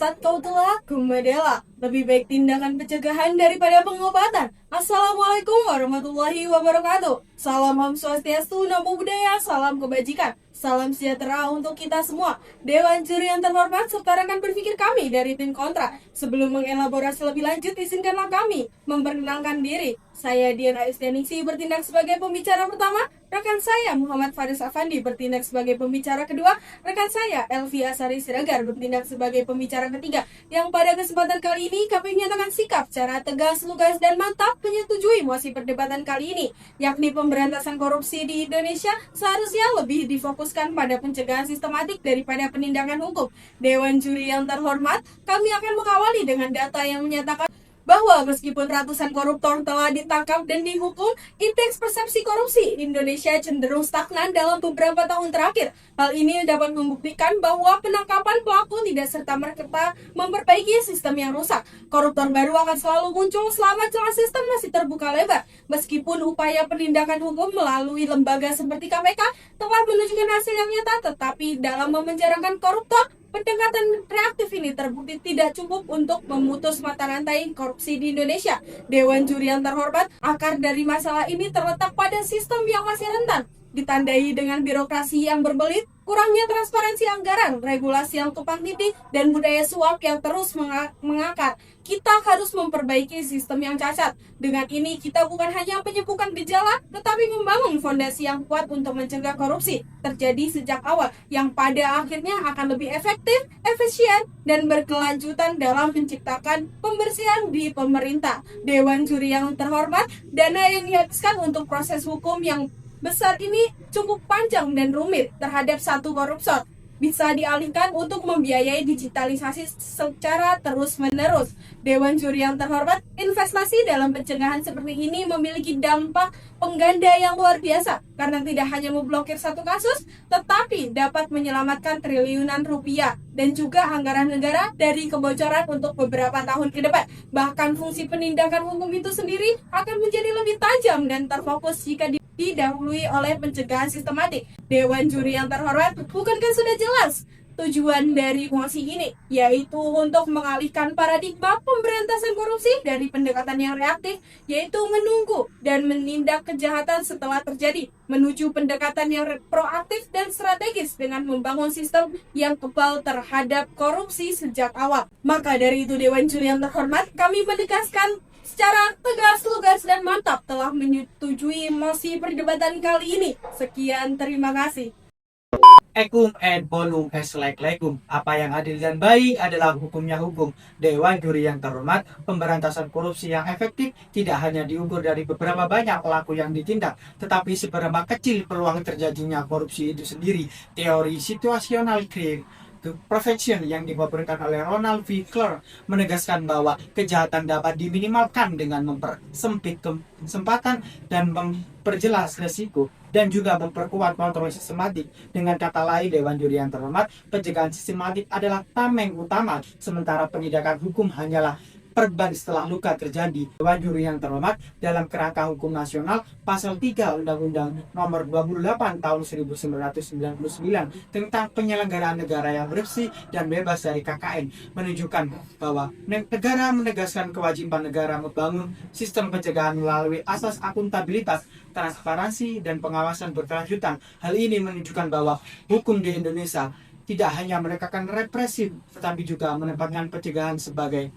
Saat kau telah kembalilah. Lebih baik tindakan pencegahan daripada pengobatan. Assalamualaikum warahmatullahi wabarakatuh. Salam Om Swastiastu, Namo Buddhaya, salam kebajikan. Salam sejahtera untuk kita semua. Dewan juri yang terhormat serta rekan berpikir kami dari tim kontra. Sebelum mengelaborasi lebih lanjut, izinkanlah kami memperkenalkan diri. Saya Diana Estianingsi bertindak sebagai pembicara pertama. Rekan saya Muhammad Faris Afandi bertindak sebagai pembicara kedua. Rekan saya Elvi Asari Siregar bertindak sebagai pembicara ketiga. Yang pada kesempatan kali ini kami menyatakan sikap secara tegas, lugas, dan mantap menyetujui mosi perdebatan kali ini, yakni pemberantasan korupsi di Indonesia seharusnya lebih difokuskan pada pencegahan sistematik daripada penindakan hukum. Dewan juri yang terhormat, kami akan mengawali dengan data yang menyatakan bahwa meskipun ratusan koruptor telah ditangkap dan dihukum, indeks persepsi korupsi Indonesia cenderung stagnan dalam beberapa tahun terakhir. Hal ini dapat membuktikan bahwa penangkapan pelaku tidak serta-merta memperbaiki sistem yang rusak. Koruptor baru akan selalu muncul selama celah sistem masih terbuka lebar. Meskipun upaya penindakan hukum melalui lembaga seperti KPK telah menunjukkan hasil yang nyata, tetapi dalam memenjarakan koruptor, pendekatan reaktif ini terbukti tidak cukup untuk memutus mata rantai korupsi di Indonesia. Dewan juri yang terhormat, akar dari masalah ini terletak pada sistem yang masih rentan, ditandai dengan birokrasi yang berbelit, kurangnya transparansi anggaran, regulasi yang tumpang tindih, dan budaya suap yang terus mengakar. Kita harus memperbaiki sistem yang cacat. Dengan ini, kita bukan hanya menyembuhkan gejala, tetapi membangun fondasi yang kuat untuk mencegah korupsi terjadi sejak awal, yang pada akhirnya akan lebih efektif, efisien, dan berkelanjutan dalam menciptakan pembersihan di pemerintah. Dewan juri yang terhormat, dana yang dihabiskan untuk proses hukum yang besar ini cukup panjang dan rumit terhadap satu koruptor bisa dialihkan untuk membiayai digitalisasi secara terus-menerus. Dewan juri yang terhormat, investasi dalam pencegahan seperti ini memiliki dampak pengganda yang luar biasa karena tidak hanya memblokir satu kasus, tetapi dapat menyelamatkan triliunan rupiah dan juga anggaran negara dari kebocoran untuk beberapa tahun ke depan. Bahkan fungsi penindakan hukum itu sendiri akan menjadi lebih tajam dan terfokus jika didahului oleh pencegahan sistematik. Dewan juri yang terhormat, bukankah sudah jelas tujuan dari mosi ini, yaitu untuk mengalihkan paradigma pemberantasan korupsi dari pendekatan yang reaktif, yaitu menunggu dan menindak kejahatan setelah terjadi, menuju pendekatan yang proaktif dan strategis dengan membangun sistem yang kebal terhadap korupsi sejak awal. Maka dari itu, Dewan juri yang terhormat, kami menegaskan secara tegas, lugas, dan mantap telah menyetujui mosi perdebatan kali ini. Sekian, terima kasih. Ekum et bonum es like-lekum. Apa yang adil dan baik adalah hukumnya hukum. Dewan juri yang terhormat, pemberantasan korupsi yang efektif tidak hanya diukur dari beberapa banyak pelaku yang ditindak, tetapi seberapa kecil peluang terjadinya korupsi itu sendiri. Teori situasional prevention yang dipaparkan oleh Ronald V. Clark menegaskan bahwa kejahatan dapat diminimalkan dengan mempersempit kesempatan dan memperjelas resiko dan juga memperkuat kontrol sistematik. Dengan kata lain, Dewan juri yang terhormat, pencegahan sistematik adalah tameng utama, sementara penindakan hukum hanyalah perban setelah luka terjadi. Dewan juri yang terhormat, dalam kerangka hukum nasional, pasal 3 Undang-Undang Nomor 28 Tahun 1999 tentang penyelenggaraan negara yang bersih dan bebas dari KKN menunjukkan bahwa negara menegaskan kewajiban negara membangun sistem pencegahan melalui asas akuntabilitas, transparansi, dan pengawasan berkelanjutan. Hal ini menunjukkan bahwa hukum di Indonesia tidak hanya menegakkan represif, tetapi juga menempatkan pencegahan sebagai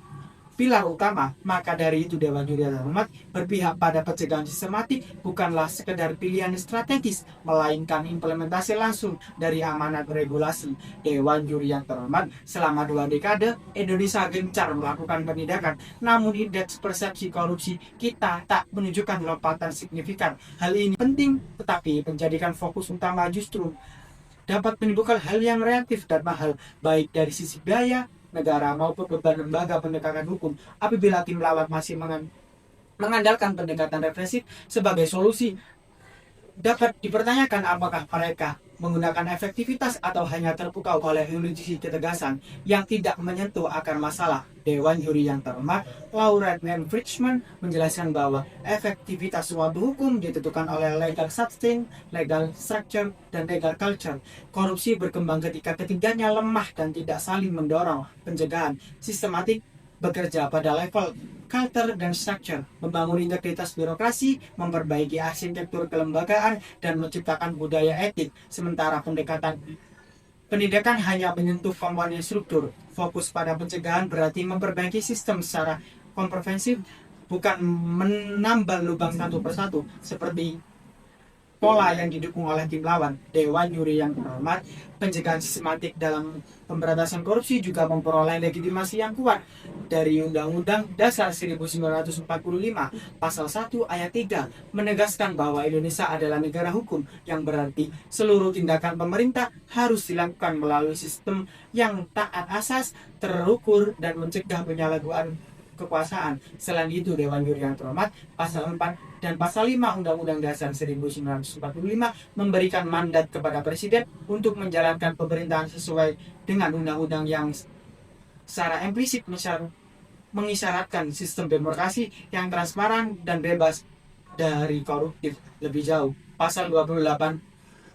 pilar utama. Maka dari itu, Dewan juri yang terhormat berpihak pada pencegahan sistematik bukanlah sekedar pilihan strategis, melainkan implementasi langsung dari amanat regulasi. Dewan juri yang terhormat, selama 2 dekade Indonesia gencar melakukan penindakan, namun indeks persepsi korupsi kita tak menunjukkan lompatan signifikan. Hal ini penting, tetapi menjadikan fokus utama justru dapat menimbulkan hal yang reaktif dan mahal, baik dari sisi biaya negara maupun beban lembaga pendekatan hukum. Apabila tim lawan masih mengandalkan pendekatan represif sebagai solusi, dapat dipertanyakan apakah mereka menggunakan efektivitas atau hanya terpukau oleh ilusi ketegasan yang tidak menyentuh akar masalah. Dewan Juri yang terhormat, Lauren M. Friedman menjelaskan bahwa efektivitas suatu hukum ditentukan oleh legal substance, legal structure, dan legal culture. Korupsi berkembang ketika ketiganya lemah dan tidak saling mendorong. Pencegahan sistematik bekerja pada level culture dan structure, membangun integritas birokrasi, memperbaiki arsitektur kelembagaan, dan menciptakan budaya etik. Sementara penindakan hanya menyentuh komponen struktur. Fokus pada pencegahan berarti memperbaiki sistem secara komprehensif, bukan menambal lubang satu persatu seperti pola yang didukung oleh tim lawan. Dewan Juri yang terhormat, pencegahan sistematik dalam pemberantasan korupsi juga memperoleh legitimasi yang kuat dari Undang-Undang Dasar 1945 Pasal 1 Ayat 3 menegaskan bahwa Indonesia adalah negara hukum, yang berarti seluruh tindakan pemerintah harus dilakukan melalui sistem yang taat asas, terukur, dan mencegah penyalahgunaan kekuasaan. Selain itu, Dewan Juri yang terhormat, Pasal 4 dan Pasal 5 Undang-Undang Dasar 1945 memberikan mandat kepada Presiden untuk menjalankan pemerintahan sesuai dengan undang-undang yang secara implisit mengisyaratkan sistem demokrasi yang transparan dan bebas dari koruptif. Lebih jauh, Pasal 28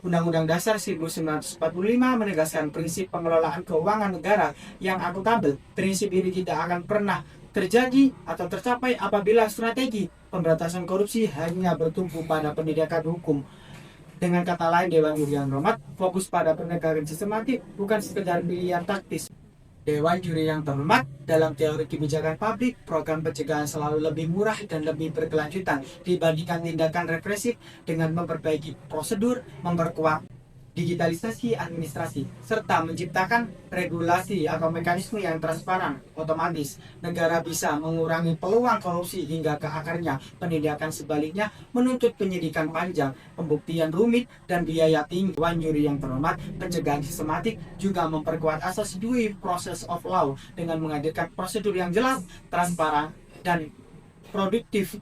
Undang-Undang Dasar 1945 menegaskan prinsip pengelolaan keuangan negara yang akuntabel. Prinsip ini tidak akan pernah terjadi atau tercapai apabila strategi pemberantasan korupsi hanya bertumpu pada penindakan hukum. Dengan kata lain, Dewan Juri yang terhormat fokus pada penegakan sistematik, bukan sekedar pilihan taktis. Dewan Juri yang terhormat, dalam teori kebijakan publik, program pencegahan selalu lebih murah dan lebih berkelanjutan dibandingkan tindakan represif. Dengan memperbaiki prosedur, memperkuat digitalisasi administrasi, serta menciptakan regulasi atau mekanisme yang transparan, otomatis negara bisa mengurangi peluang korupsi hingga ke akarnya. Penindakan sebaliknya menuntut penyidikan panjang, pembuktian rumit, dan biaya tinggi. Dewan Juri yang terhormat, pencegahan sistematik juga memperkuat asas due process of law dengan menghadirkan prosedur yang jelas, transparan, dan produktif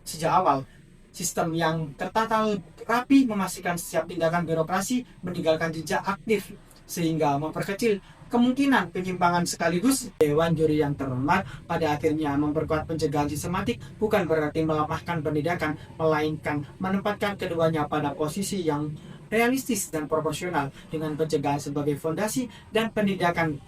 sejak awal. Sistem yang tertata rapi memastikan setiap tindakan birokrasi meninggalkan jejak aktif, sehingga memperkecil kemungkinan penyimpangan. Sekaligus, Dewan Juri yang terhormat pada akhirnya memperkuat pencegahan sistematik bukan berarti melemahkan penindakan, melainkan menempatkan keduanya pada posisi yang realistis dan proporsional, dengan pencegahan sebagai fondasi dan penindakan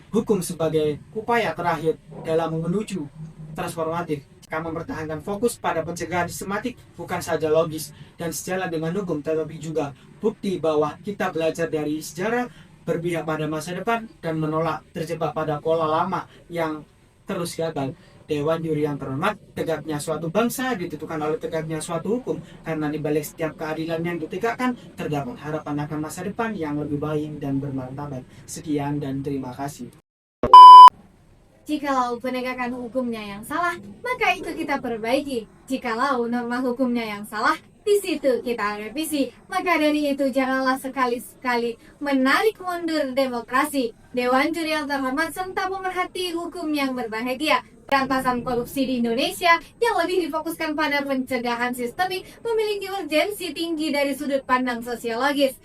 hukum sebagai upaya terakhir dalam menuju transformatif. Kami mempertahankan fokus pada pencegahan sistematik bukan saja logis dan sejalan dengan hukum, tetapi juga bukti bahwa kita belajar dari sejarah, berpihak pada masa depan, dan menolak terjebak pada pola lama yang terus gagal. Dewan Juri yang terhormat, tegaknya suatu bangsa ditentukan oleh tegaknya suatu hukum, karena di balik setiap keadilan yang ditegakkan terdapat harapan akan masa depan yang lebih baik dan bermartabat. Sekian dan terima kasih. Jikalau penegakan hukumnya yang salah, maka itu kita perbaiki. Jikalau norma hukumnya yang salah, di situ kita revisi. Maka dari itu janganlah sekali-sekali menarik mundur demokrasi. Dewan Juri yang terhormat serta pemerhati hukum yang berbahagia. Pemberantasan korupsi di Indonesia yang lebih difokuskan pada pencegahan sistemik memiliki urgensi tinggi dari sudut pandang sosiologis.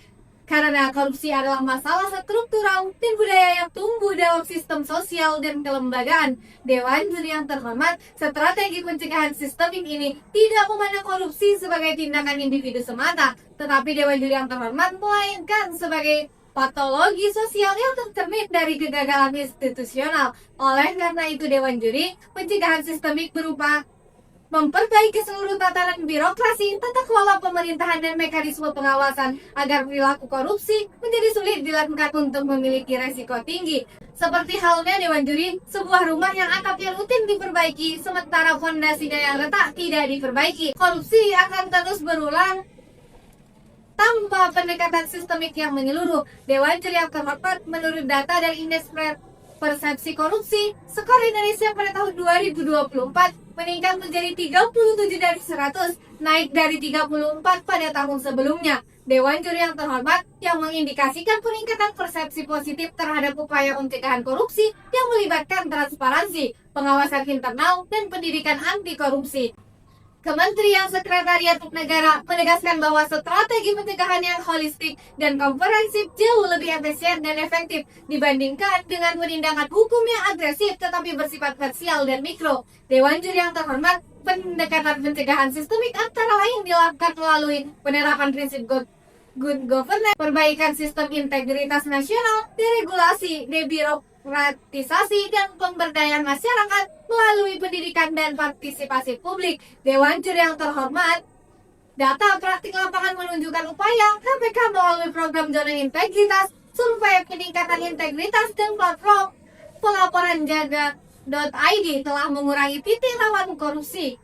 Karena korupsi adalah masalah struktural dan budaya yang tumbuh dalam sistem sosial dan kelembagaan. Dewan Juri yang terhormat, strategi pencegahan sistemik ini tidak memandang korupsi sebagai tindakan individu semata, tetapi Dewan Juri yang terhormat melainkan sebagai patologi sosial yang tercermin dari kegagalan institusional. Oleh karena itu, Dewan Juri pencegahan sistemik berupa memperbaiki seluruh tatanan birokrasi, tata kelola pemerintahan, dan mekanisme pengawasan agar perilaku korupsi menjadi sulit dilakukan untuk memiliki resiko tinggi. Seperti halnya Dewan Juri, sebuah rumah yang atapnya rutin diperbaiki sementara fondasinya yang retak tidak diperbaiki. Korupsi akan terus berulang tanpa pendekatan sistemik yang menyeluruh. Dewan Juri yang terhormat, menurut data dari Indeks Persepsi Korupsi, skor Indonesia pada tahun 2024 meningkat menjadi 37 dari 100, naik dari 34 pada tahun sebelumnya. Dewan Juri yang terhormat yang mengindikasikan peningkatan persepsi positif terhadap upaya pencegahan korupsi yang melibatkan transparansi, pengawasan internal, dan pendidikan anti korupsi. Kementerian Sekretariat Negara menegaskan bahwa strategi pencegahan yang holistik dan komprehensif jauh lebih efisien dan efektif dibandingkan dengan penindakan hukum yang agresif tetapi bersifat parsial dan mikro. Dewan Juri yang terhormat, pendekatan pencegahan sistemik antara lain dilakukan melalui penerapan prinsip good governance, perbaikan sistem integritas nasional, deregulasi, debirokratisasi, dan pemberdayaan masyarakat melalui pendidikan dan partisipasi publik. Dewan Juri yang terhormat, data praktik lapangan menunjukkan upaya KPK melalui program zona integritas, survei peningkatan integritas, dan platform pelaporan jaga.id telah mengurangi titik rawan korupsi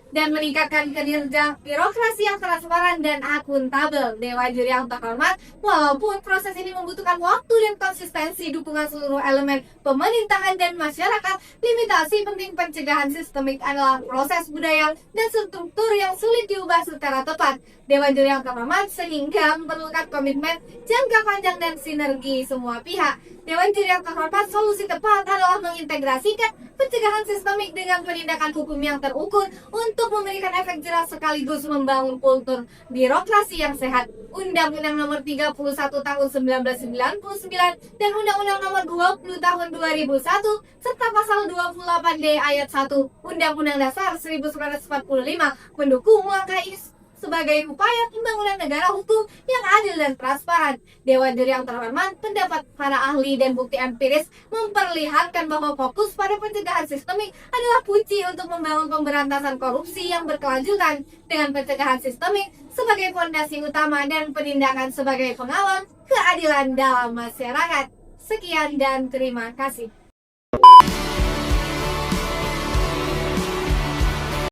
dan meningkatkan kinerja birokrasi yang transparan dan akuntabel. Dewan Juri yang terhormat, walaupun proses ini membutuhkan waktu dan konsistensi dukungan seluruh elemen pemerintahan dan masyarakat, limitasi penting pencegahan sistemik adalah proses budaya dan struktur yang sulit diubah secara tepat. Dewan Juri yang terhormat sehingga memerlukan komitmen jangka panjang dan sinergi semua pihak. Dewan Juri yang terhormat, solusi tepat adalah mengintegrasikan pencegahan sistemik dengan penindakan hukum yang terukur untuk memberikan efek jelas sekaligus membangun kultur birokrasi yang sehat. Undang-Undang Nomor 31 Tahun 1999 dan Undang-Undang Nomor 20 Tahun 2001 serta Pasal 28D Ayat 1 Undang-Undang Dasar 1945 mendukung langkah sebagai upaya pembangunan negara hukum yang adil dan transparan. Dewan Juri yang terhormat, pendapat para ahli dan bukti empiris memperlihatkan bahwa fokus pada pencegahan sistemik adalah kunci untuk membangun pemberantasan korupsi yang berkelanjutan dengan pencegahan sistemik sebagai fondasi utama dan penindakan sebagai pengawal keadilan dalam masyarakat. Sekian dan terima kasih.